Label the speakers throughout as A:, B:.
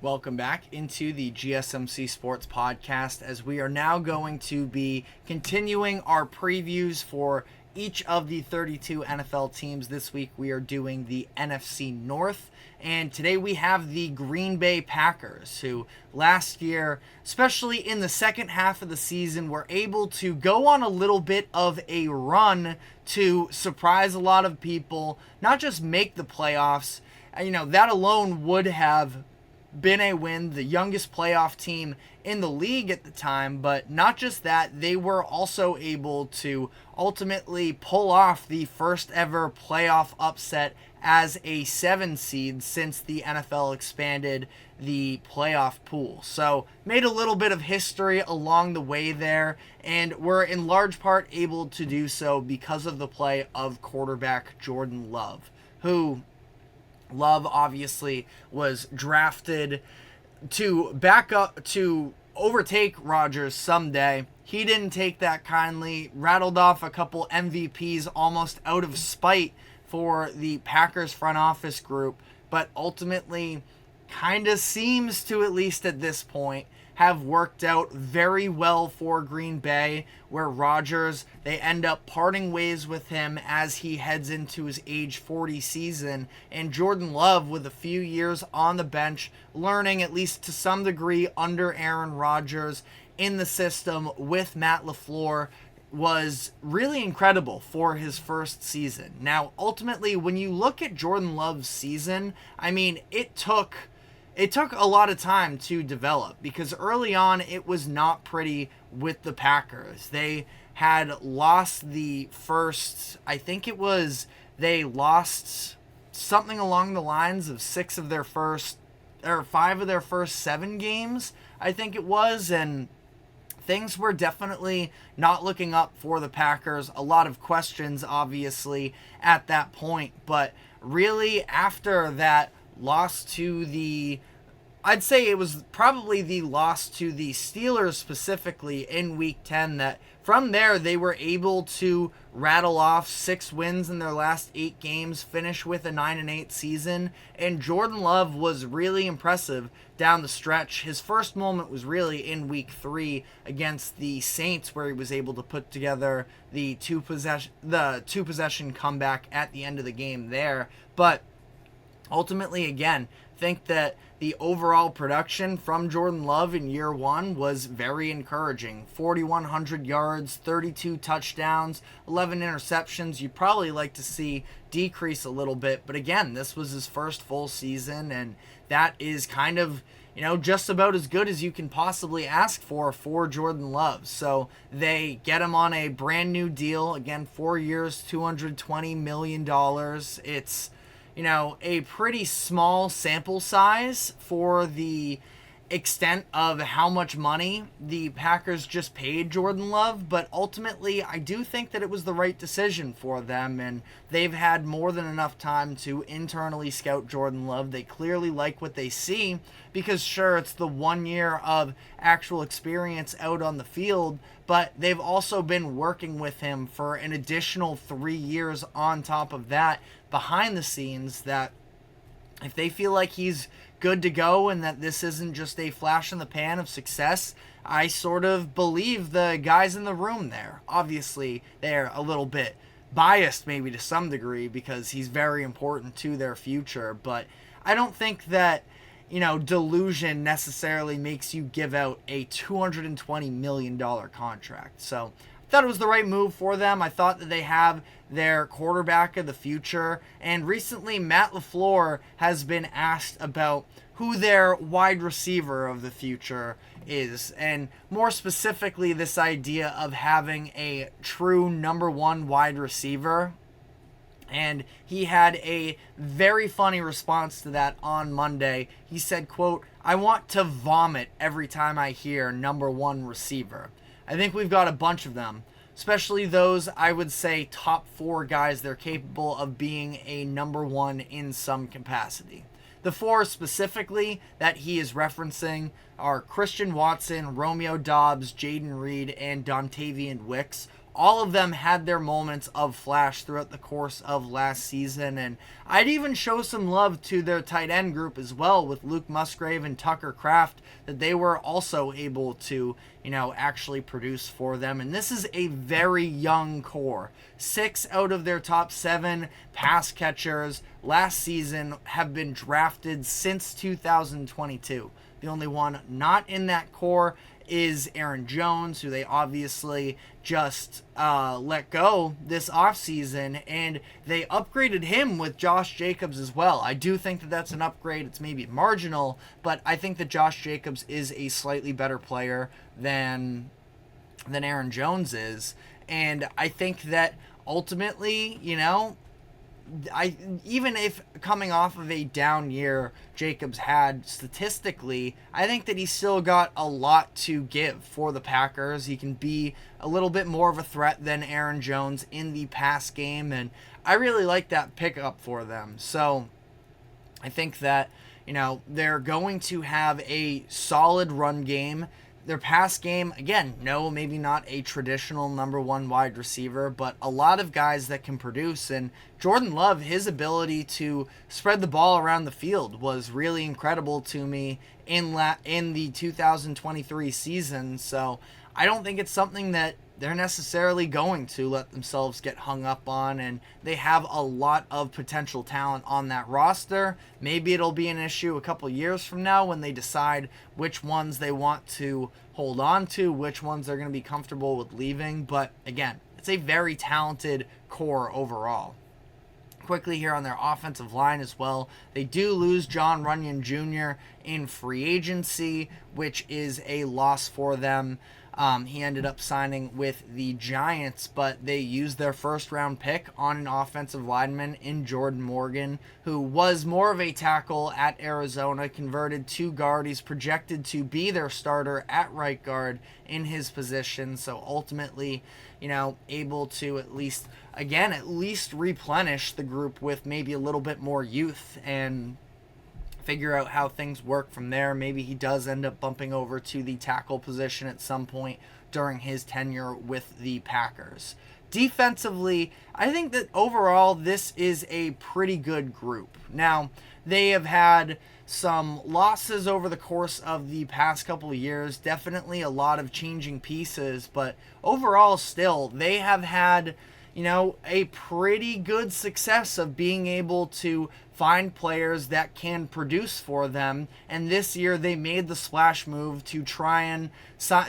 A: Welcome back into the GSMC Sports Podcast, as we are now going to be continuing our previews for each of the 32 NFL teams. This week we are doing the NFC North, and today we have the Green Bay Packers, who last year, especially in the second half of the season, were able to go on a little bit of a run to surprise a lot of people, not just make the playoffs. That alone would have been a win, the youngest playoff team in the league at the time, but not just that, they were also able to ultimately pull off the first ever playoff upset as a 7 seed since the NFL expanded the playoff pool. So made a little bit of history along the way there, and were in large part able to do so because of the play of quarterback Jordan Love, who Love obviously was drafted to back up to overtake Rodgers someday. He didn't take that kindly, rattled off a couple MVPs almost out of spite for the Packers front office group, but ultimately kind of seems to, at least at this point, have worked out very well for Green Bay, where Rodgers, they end up parting ways with him as he heads into his age 40 season, and Jordan Love, with a few years on the bench, learning at least to some degree under Aaron Rodgers in the system with Matt LaFleur, was really incredible for his first season. Now, ultimately, when you look at Jordan Love's season, it took a lot of time to develop, because early on it was not pretty with the Packers. They had lost the first, they lost something along the lines of 5 of their first 7 games, I think it was, and things were definitely not looking up for the Packers. A lot of questions, obviously, at that point, but really after that loss to I'd say it was probably the loss to the Steelers specifically in Week 10, that from there they were able to rattle off 6 wins in their last 8 games, finish with a 9-8 season, and Jordan Love was really impressive down the stretch. His first moment was really in Week 3 against the Saints, where he was able to put together the two possession comeback at the end of the game there, but ultimately, again, think that the overall production from Jordan Love in year 1 was very encouraging. 4,100 yards, 32 touchdowns, 11 interceptions. You'd probably like to see decrease a little bit, but again, this was his first full season, and that is kind of, just about as good as you can possibly ask for Jordan Love. So they get him on a brand new deal, again, 4 years, $220 million. It's a pretty small sample size for the extent of how much money the Packers just paid Jordan Love, but ultimately I do think that it was the right decision for them, and they've had more than enough time to internally scout Jordan Love. They clearly like what they see, because sure, it's the 1 year of actual experience out on the field, but they've also been working with him for an additional 3 years on top of that behind the scenes, that if they feel like he's good to go and that this isn't just a flash in the pan of success, I sort of believe the guys in the room there. Obviously, they're a little bit biased maybe to some degree because he's very important to their future, but I don't think that, delusion necessarily makes you give out a $220 million contract. So I thought it was the right move for them. I thought that they have their quarterback of the future, and recently Matt LaFleur has been asked about who their wide receiver of the future is, and more specifically this idea of having a true number 1 wide receiver. And he had a very funny response to that on Monday. He said, quote, "I want to vomit every time I hear number 1 receiver." I think we've got a bunch of them, especially those, I would say, top 4 guys that are capable of being a number 1 in some capacity. The 4 specifically that he is referencing are Christian Watson, Romeo Doubs, Jaden Reed, and Dontavian Wicks. all of them had their moments of flash throughout the course of last season. And I'd even show some love to their tight end group as well with Luke Musgrave and Tucker Kraft, that they were also able to, actually produce for them. And this is a very young core. 6 out of their top 7 pass catchers last season have been drafted since 2022. The only one not in that core is Aaron Jones, who they obviously just let go this offseason, and they upgraded him with Josh Jacobs as well. I do think that that's an upgrade. It's maybe marginal, but I think that Josh Jacobs is a slightly better player than Aaron Jones is, and I think that ultimately, even if coming off of a down year Jacobs had statistically, I think that he's still got a lot to give for the Packers. He can be a little bit more of a threat than Aaron Jones in the pass game, and I really like that pickup for them. So I think that, they're going to have a solid run game. Their pass game, again, no, maybe not a traditional number 1 wide receiver, but a lot of guys that can produce. And Jordan Love, his ability to spread the ball around the field was really incredible to me in the 2023 season. So I don't think it's something that they're necessarily going to let themselves get hung up on, and they have a lot of potential talent on that roster. Maybe it'll be an issue a couple years from now when they decide which ones they want to hold on to, which ones they're going to be comfortable with leaving. But again, it's a very talented core overall. Quickly here on their offensive line as well, they do lose John Runyon Jr. in free agency, which is a loss for them. He ended up signing with the Giants, but they used their first-round pick on an offensive lineman in Jordan Morgan, who was more of a tackle at Arizona, converted to guard. He's projected to be their starter at right guard in his position, so ultimately, able to at least replenish the group with maybe a little bit more youth and figure out how things work from there. Maybe he does end up bumping over to the tackle position at some point during his tenure with the Packers. Defensively, I think that overall this is a pretty good group. Now, they have had some losses over the course of the past couple of years, definitely a lot of changing pieces, but overall still, they have had a pretty good success of being able to find players that can produce for them. And this year they made the splash move to try and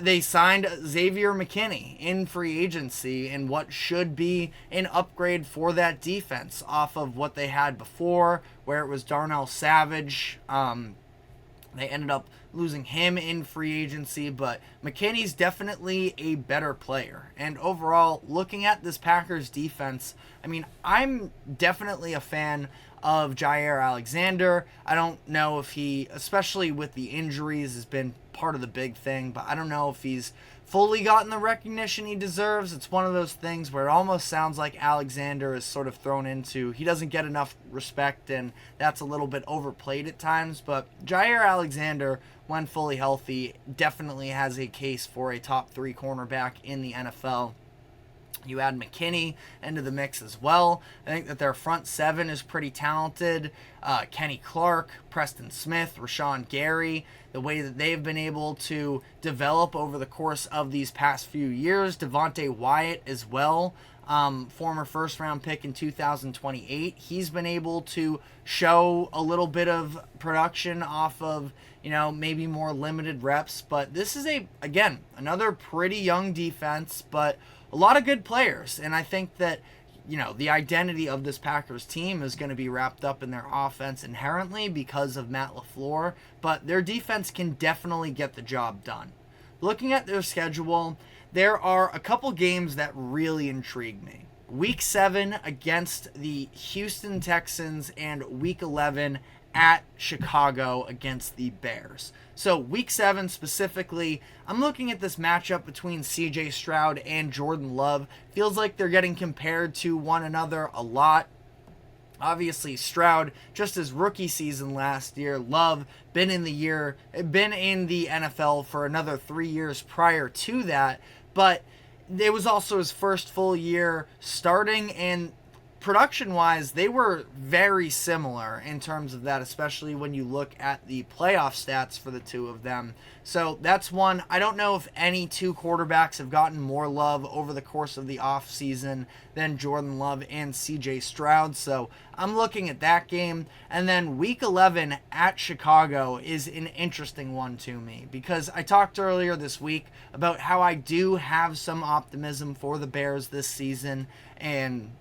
A: they signed Xavier McKinney in free agency in what should be an upgrade for that defense off of what they had before, where it was Darnell Savage. They ended up losing him in free agency, but McKinney's definitely a better player. And overall, looking at this Packers defense, I'm definitely a fan of Jair Alexander. I don't know if he, especially with the injuries, has been part of the big thing, but I don't know if he's fully gotten the recognition he deserves. It's one of those things where it almost sounds like Alexander is sort of thrown into, he doesn't get enough respect, and that's a little bit overplayed at times. But Jair Alexander, when fully healthy, definitely has a case for a top 3 cornerback in the NFL. You add McKinney into the mix as well. I think that their front 7 is pretty talented. Kenny Clark, Preston Smith, Rashawn Gary, the way that they've been able to develop over the course of these past few years. Devontae Wyatt as well, former first-round pick in 2028. He's been able to show a little bit of production off of, maybe more limited reps. But this is, another pretty young defense, but a lot of good players. And I think that, the identity of this Packers team is going to be wrapped up in their offense inherently because of Matt LaFleur, but their defense can definitely get the job done. Looking at their schedule, there are a couple games that really intrigue me. Week 7 against the Houston Texans and Week 11 at Chicago against the Bears. So Week 7 specifically, I'm looking at this matchup between CJ Stroud and Jordan Love. Feels like they're getting compared to one another a lot. Obviously, Stroud, just his rookie season last year. Love, been in the NFL for another 3 years prior to that. But it was also his first full year starting, and production-wise, they were very similar in terms of that, especially when you look at the playoff stats for the two of them. So that's one. I don't know if any two quarterbacks have gotten more love over the course of the offseason than Jordan Love and CJ Stroud. So I'm looking at that game. And then week 11 at Chicago is an interesting one to me, because I talked earlier this week about how I do have some optimism for the Bears this season, and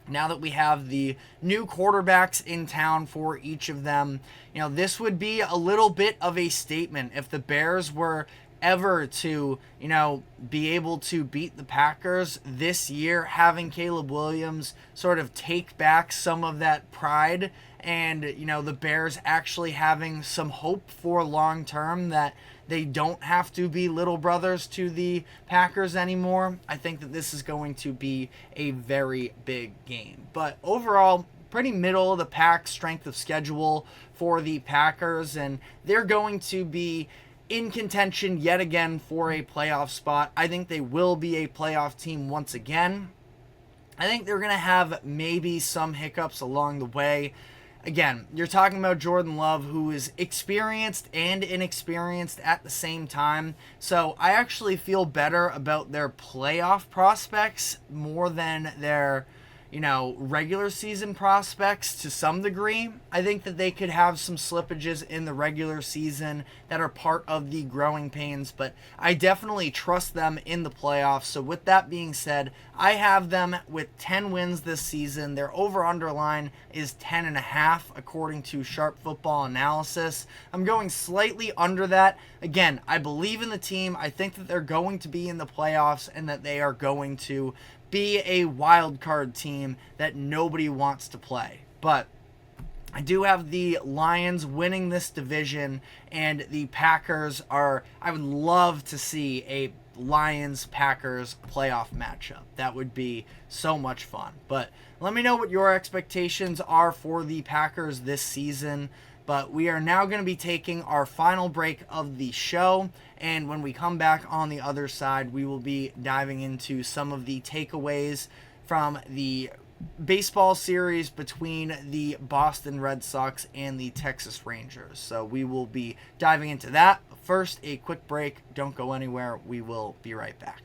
A: now that we have the new quarterbacks in town for each of them, this would be a little bit of a statement if the Bears were ever to, be able to beat the Packers this year, having Caleb Williams sort of take back some of that pride, and, the Bears actually having some hope for long term that they don't have to be little brothers to the Packers anymore. I think that this is going to be a very big game. But overall, pretty middle of the pack strength of schedule for the Packers, and they're going to be in contention yet again for a playoff spot. I think they will be a playoff team once again. I think they're going to have maybe some hiccups along the way. Again, you're talking about Jordan Love, who is experienced and inexperienced at the same time. So I actually feel better about their playoff prospects more than their, regular season prospects to some degree. I think that they could have some slippages in the regular season that are part of the growing pains, but I definitely trust them in the playoffs. So with that being said, I have them with 10 wins this season. Their over-under line is 10.5 according to Sharp Football Analysis. I'm going slightly under that. Again, I believe in the team. I think that they're going to be in the playoffs and that they are going to be a wild card team that nobody wants to play. But I do have the Lions winning this division, and the Packers I would love to see a Lions-Packers playoff matchup. That would be so much fun. But let me know what your expectations are for the Packers this season. But we are now going to be taking our final break of the show, and when we come back on the other side, we will be diving into some of the takeaways from the baseball series between the Boston Red Sox and the Texas Rangers. So we will be diving into that. First, a quick break. Don't go anywhere. We will be right back.